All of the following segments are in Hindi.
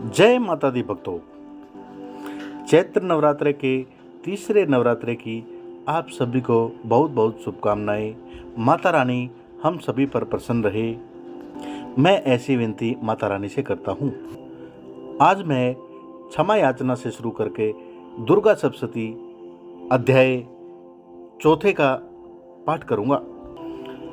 जय माता दी भक्तों। चैत्र नवरात्र के तीसरे नवरात्रे की आप सभी को बहुत बहुत शुभकामनाएं। माता रानी हम सभी पर प्रसन्न रहे, मैं ऐसी विनती माता रानी से करता हूँ। आज मैं क्षमा याचना से शुरू करके दुर्गा सप्तशती अध्याय चौथे का पाठ करूँगा।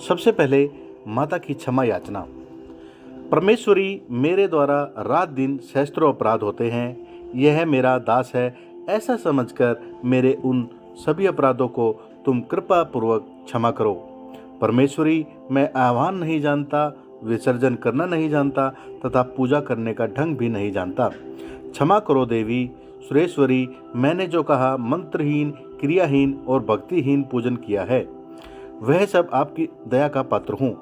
सबसे पहले माता की क्षमा याचना। परमेश्वरी, मेरे द्वारा रात दिन सहस्त्रों अपराध होते हैं, यह मेरा दास है, ऐसा समझकर मेरे उन सभी अपराधों को तुम कृपा पूर्वक क्षमा करो। परमेश्वरी, मैं आह्वान नहीं जानता, विसर्जन करना नहीं जानता तथा पूजा करने का ढंग भी नहीं जानता। क्षमा करो देवी सुरेश्वरी, मैंने जो कहा मंत्रहीन, क्रियाहीन और भक्तिहीन पूजन किया है, वह सब आपकी दया का पात्र हूँ।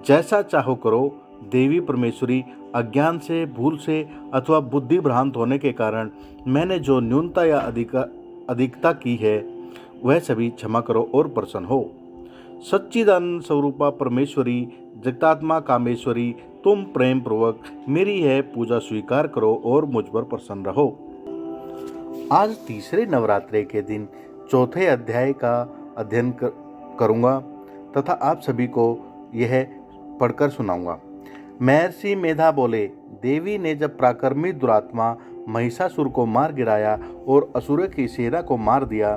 जैसा चाहो करो देवी परमेश्वरी। अज्ञान से, भूल से अथवा बुद्धि भ्रांत होने के कारण मैंने जो न्यूनता या अधिकता की है, वह सभी क्षमा करो और प्रसन्न हो। सच्चिदानंद स्वरूपा परमेश्वरी, जगतात्मा कामेश्वरी, तुम प्रेम पूर्वक मेरी यह पूजा स्वीकार करो और मुझ पर प्रसन्न रहो। आज तीसरे नवरात्रे के दिन चौथे अध्याय का अध्ययन करूँगा तथा आप सभी को यह पढ़कर सुनाऊंगा। महर्षि मेधा बोले, देवी ने जब प्राक्रमी दुरात्मा महिषासुर को मार गिराया और असुरों की सेना को मार दिया,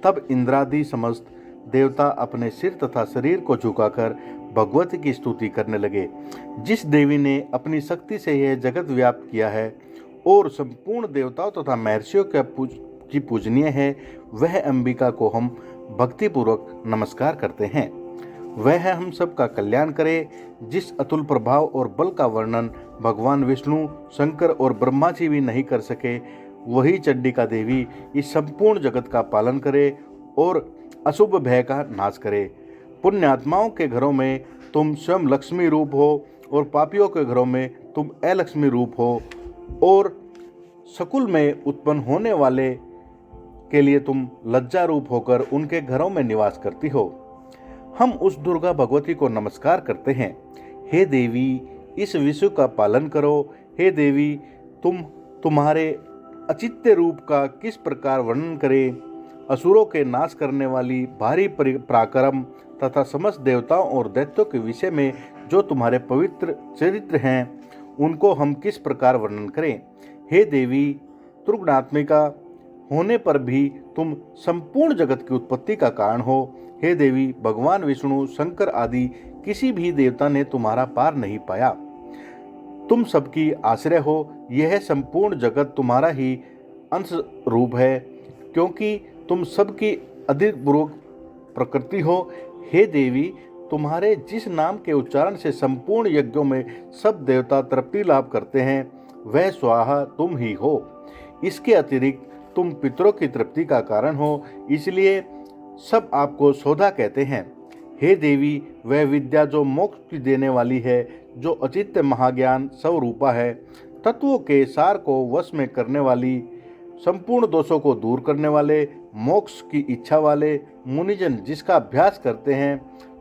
तब इंद्रादि समस्त देवता अपने सिर तथा शरीर को झुकाकर भगवती की स्तुति करने लगे। जिस देवी ने अपनी शक्ति से यह जगत व्याप्त किया है और संपूर्ण देवताओं तथा महर्षियों की पूजनीय है, वह अंबिका को हम भक्तिपूर्वक नमस्कार करते हैं। वह हम सब का कल्याण करे। जिस अतुल प्रभाव और बल का वर्णन भगवान विष्णु, शंकर और ब्रह्मा जी भी नहीं कर सके, वही चंडिका देवी इस संपूर्ण जगत का पालन करे और अशुभ भय का नाश करे। पुण्यात्माओं के घरों में तुम स्वयं लक्ष्मी रूप हो और पापियों के घरों में तुम अलक्ष्मी रूप हो, और सकुल में उत्पन्न होने वाले के लिए तुम लज्जा रूप होकर उनके घरों में निवास करती हो। हम उस दुर्गा भगवती को नमस्कार करते हैं। हे देवी, इस विश्व का पालन करो। हे देवी, तुम्हारे अचित्य रूप का किस प्रकार वर्णन करें। असुरों के नाश करने वाली भारी पराक्रम तथा समस्त देवताओं और दैत्यों के विषय में जो तुम्हारे पवित्र चरित्र हैं, उनको हम किस प्रकार वर्णन करें। हे देवी, त्रिगुणात्मिका होने पर भी तुम संपूर्ण जगत की उत्पत्ति का कारण हो। हे देवी, भगवान विष्णु, शंकर आदि किसी भी देवता ने तुम्हारा पार नहीं पाया। तुम सबकी आश्रय हो। यह संपूर्ण जगत तुम्हारा ही अंश रूप है, क्योंकि तुम सबकी अधिपूर्वक प्रकृति हो। हे देवी, तुम्हारे जिस नाम के उच्चारण से संपूर्ण यज्ञों में सब देवता तृप्ति लाभ करते हैं, वह स्वाहा तुम ही हो। इसके अतिरिक्त तुम पितरों की तृप्ति का कारण हो, इसलिए सब आपको सौधा कहते हैं। हे देवी, वह विद्या जो मोक्ष की देने वाली है, जो अचित्य महाज्ञान स्वरूपा है, तत्वों के सार को वश में करने वाली, संपूर्ण दोषों को दूर करने वाले, मोक्ष की इच्छा वाले मुनिजन जिसका अभ्यास करते हैं,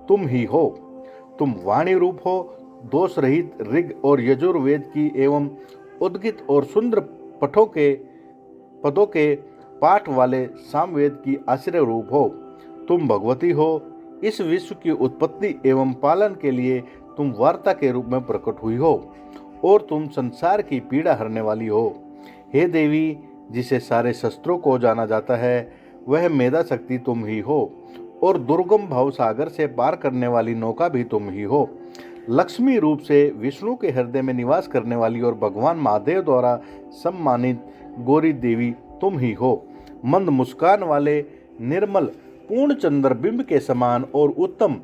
तुम ही हो। तुम वाणी रूप हो, दोष रहित ऋग और यजुर्वेद की एवं उद्गित और सुंदर पदों के पाठ वाले सामवेद की आश्रय रूप हो। तुम भगवती हो। इस विश्व की उत्पत्ति एवं पालन के लिए तुम वार्ता के रूप में प्रकट हुई हो और तुम संसार की पीड़ा हरने वाली हो। हे देवी, जिसे सारे शस्त्रों को जाना जाता है, वह मेधा शक्ति तुम ही हो, और दुर्गम भव सागर से पार करने वाली नौका भी तुम ही हो। लक्ष्मी रूप से विष्णु के हृदय में निवास करने वाली और भगवान महादेव द्वारा सम्मानित गौरी देवी तुम ही हो। मंद मुस्कान वाले, निर्मल पूर्ण चंद्रबिंब के समान और उत्तम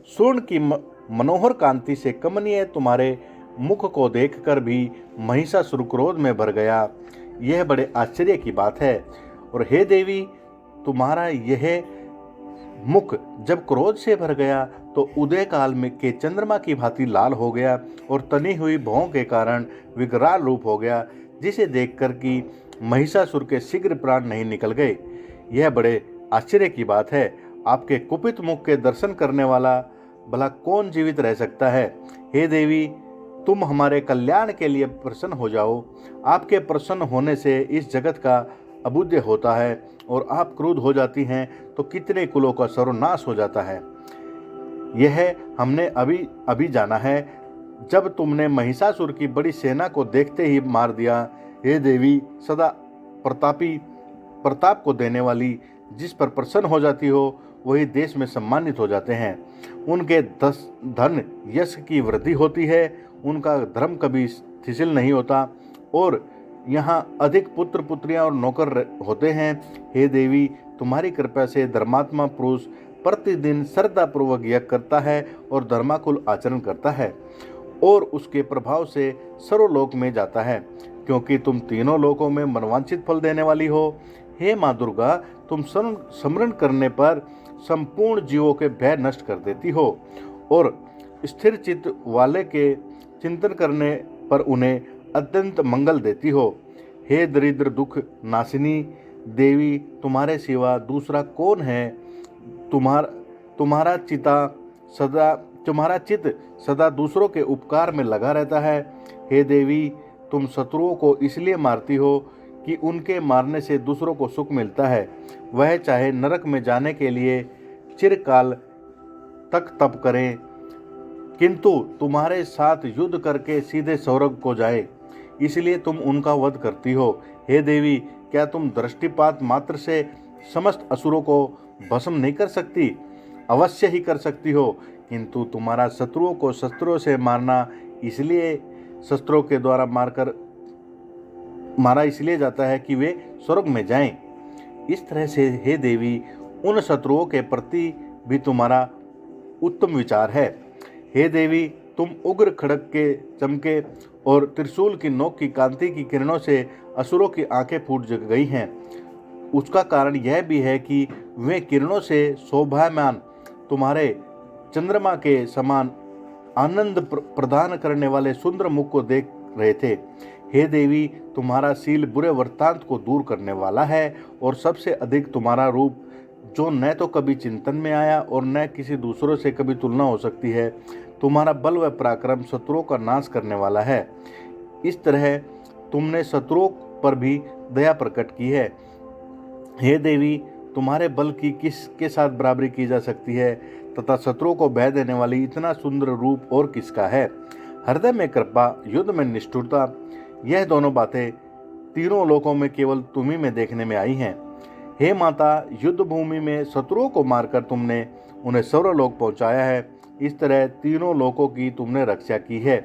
स्वर्ण की मनोहर कांति से कमनीय तुम्हारे मुख को देखकर भी महिषासुर क्रोध में भर गया। यह बड़े आश्चर्य की बात है। और हे देवी, तुम्हारा यह मुख जब क्रोध से भर गया तो उदय काल में के चंद्रमा की भांति लाल हो गया और तनी हुई भौं के कारण विकराल रूप हो गया, जिसे देखकर कि महिषासुर के शीघ्र प्राण नहीं निकल गए। यह बड़े आश्चर्य की बात है। आपके कुपित मुख के दर्शन करने वाला भला कौन जीवित रह सकता है। हे देवी, तुम हमारे कल्याण के लिए प्रसन्न हो जाओ। आपके प्रसन्न होने से इस जगत का अबुद्ध होता है और आप क्रोध हो जाती हैं तो कितने कुलों का सर्वनाश हो जाता है। यह हमने अभी अभी जाना है, जब तुमने महिषासुर की बड़ी सेना को देखते ही मार दिया। हे देवी, सदा प्रताप को देने वाली, जिस पर प्रसन्न हो जाती हो वही देश में सम्मानित हो जाते हैं। उनके धन यश की वृद्धि होती है, उनका धर्म कभी शिथिल नहीं होता और यहाँ अधिक पुत्र पुत्रियां और नौकर होते हैं। हे देवी, तुम्हारी कृपा से धर्मात्मा पुरुष प्रतिदिन श्रद्धापूर्वक यज्ञ करता है और धर्माकुल आचरण करता है और उसके प्रभाव से सर्वलोक में जाता है, क्योंकि तुम तीनों लोकों में मनवांछित फल देने वाली हो। हे माँ दुर्गा, तुम स्मरण करने पर संपूर्ण जीवों के भय नष्ट कर देती हो और स्थिर चित्त वाले के चिंतन करने पर उन्हें अत्यंत मंगल देती हो। हे दरिद्र दुख नाशिनी देवी, तुम्हारे सिवा दूसरा कौन है? तुम्हारा चित्त सदा दूसरों के उपकार में लगा रहता है। हे देवी, तुम शत्रुओं को इसलिए मारती हो कि उनके मारने से दूसरों को सुख मिलता है, वह चाहे नरक में जाने के लिए चिरकाल तक तप करें, किंतु तुम्हारे साथ युद्ध करके सीधे स्वर्ग को जाए, इसलिए तुम उनका वध करती हो। हे देवी, क्या तुम दृष्टिपात मात्र से समस्त असुरों को भस्म नहीं कर सकती? अवश्य ही कर सकती हो, किंतु तुम्हारा शत्रुओं को शस्त्रों से मारना इसलिए शस्त्रों के द्वारा मारा इसलिए जाता है कि वे स्वर्ग में जाएं। इस तरह से हे देवी, उन शत्रुओं के प्रति भी तुम्हारा उत्तम विचार है। हे देवी, तुम उग्र खड़ग के चमके और त्रिशूल की नोक की कांति की किरणों से असुरों की आंखें फूट गई हैं। उसका कारण यह भी है कि वे किरणों से शोभायमान तुम्हारे चंद्रमा के समान आनंद प्रदान करने वाले सुंदर मुख को देख रहे थे। हे देवी, तुम्हारा शील बुरे वृत्तांत को दूर करने वाला है और सबसे अधिक तुम्हारा रूप, जो न तो कभी चिंतन में आया और न किसी दूसरों से कभी तुलना हो सकती है, तुम्हारा बल व पराक्रम शत्रुओं का नाश करने वाला है। इस तरह तुमने शत्रुओं पर भी दया प्रकट की है। हे देवी, तुम्हारे बल की किसके साथ बराबरी की जा सकती है तथा शत्रुओं को भय देने वाली इतना सुंदर रूप और किसका है? हृदय में कृपा, युद्ध में निष्ठुरता, यह दोनों बातें तीनों लोकों में केवल तुम्ही में देखने में आई हैं। हे माता, युद्ध भूमि में शत्रुओं को मारकर तुमने उन्हें सर्वलोक पहुंचाया है। इस तरह तीनों लोकों की तुमने रक्षा की है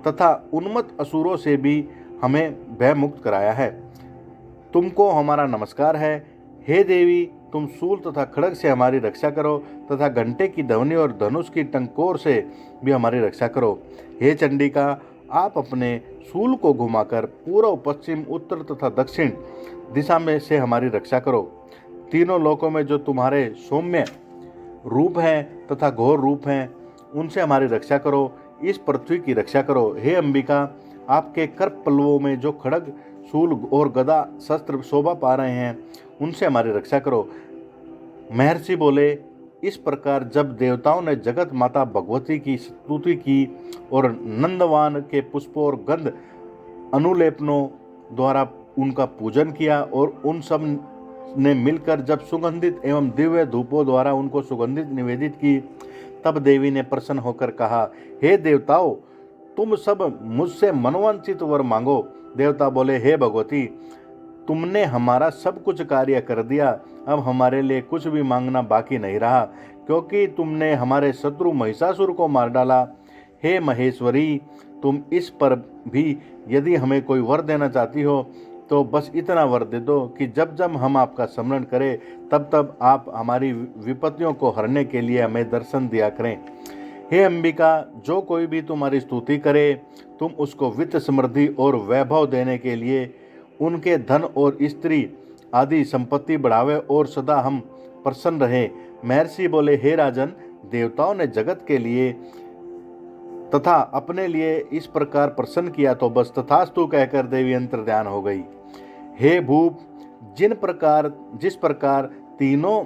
तथा उन्मत्त असुरों से भी हमें भय मुक्त कराया है। तुमको हमारा नमस्कार है। हे देवी, तुम शूल तथा खड्ग से हमारी रक्षा करो तथा घंटे की ध्वनि और धनुष की टंकोर से भी हमारी रक्षा करो। हे चंडिका, आप अपने शूल को घुमाकर पूर्व, पश्चिम, उत्तर तथा दक्षिण दिशा में से हमारी रक्षा करो। तीनों लोकों में जो तुम्हारे सौम्य रूप हैं तथा घोर रूप हैं, उनसे हमारी रक्षा करो। इस पृथ्वी की रक्षा करो। हे अंबिका, आपके कर पल्लवों में जो खड्ग, शूल और गदा शस्त्र शोभा पा रहे हैं, उनसे हमारी रक्षा करो। महर्षि बोले, इस प्रकार जब देवताओं ने जगत माता भगवती की स्तुति की और नंदवान के पुष्पों और गंध अनुलेपनों द्वारा उनका पूजन किया और उन सब ने मिलकर जब सुगंधित एवं दिव्य धूपों द्वारा उनको सुगंधित निवेदित की, तब देवी ने प्रसन्न होकर कहा, हे देवताओं, तुम सब मुझसे मनोवांछित वर मांगो। देवता बोले, हे भगवती, तुमने हमारा सब कुछ कार्य कर दिया, अब हमारे लिए कुछ भी मांगना बाकी नहीं रहा, क्योंकि तुमने हमारे शत्रु महिषासुर को मार डाला। हे महेश्वरी, तुम इस पर भी यदि हमें कोई वर देना चाहती हो तो बस इतना वर दे दो कि जब जब हम आपका स्मरण करें तब तब आप हमारी विपत्तियों को हरने के लिए हमें दर्शन दिया करें। हे अंबिका, जो कोई भी तुम्हारी स्तुति करे, तुम उसको वित्त, समृद्धि और वैभव देने के लिए उनके धन और स्त्री आदि संपत्ति बढ़ावे और सदा हम प्रसन्न रहे। महर्षि बोले, हे राजन, देवताओं ने जगत के लिए तथा अपने लिए इस प्रकार प्रसन्न किया तो बस तथास्तु कहकर देवी अंतर्ध्यान हो गई। हे भूप, जिस प्रकार तीनों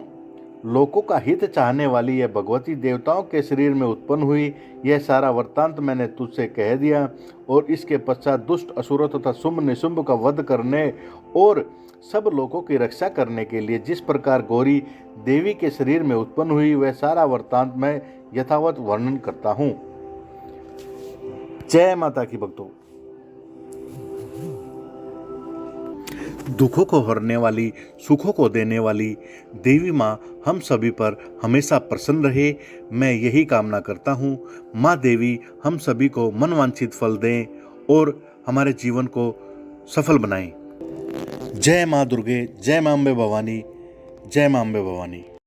लोकों का हित चाहने वाली यह भगवती देवताओं के शरीर में उत्पन्न हुई। यह सारा वृत्तांत मैंने तुझसे कह दिया। और इसके पश्चात दुष्ट असुरों तथा शुंभ निशुंभ का वध करने और सब लोगों की रक्षा करने के लिए जिस प्रकार गौरी देवी के शरीर में उत्पन्न हुई, वह सारा वृत्तांत मैं यथावत वर्णन करता हूँ। जय माता की भक्तों। दुखों को हरने वाली, सुखों को देने वाली देवी माँ हम सभी पर हमेशा प्रसन्न रहे, मैं यही कामना करता हूँ। माँ देवी हम सभी को मनवांछित फल दें और हमारे जीवन को सफल बनाएं। जय माँ दुर्गे, जय माँ अम्बे भवानी, जय माँ अम्बे भवानी।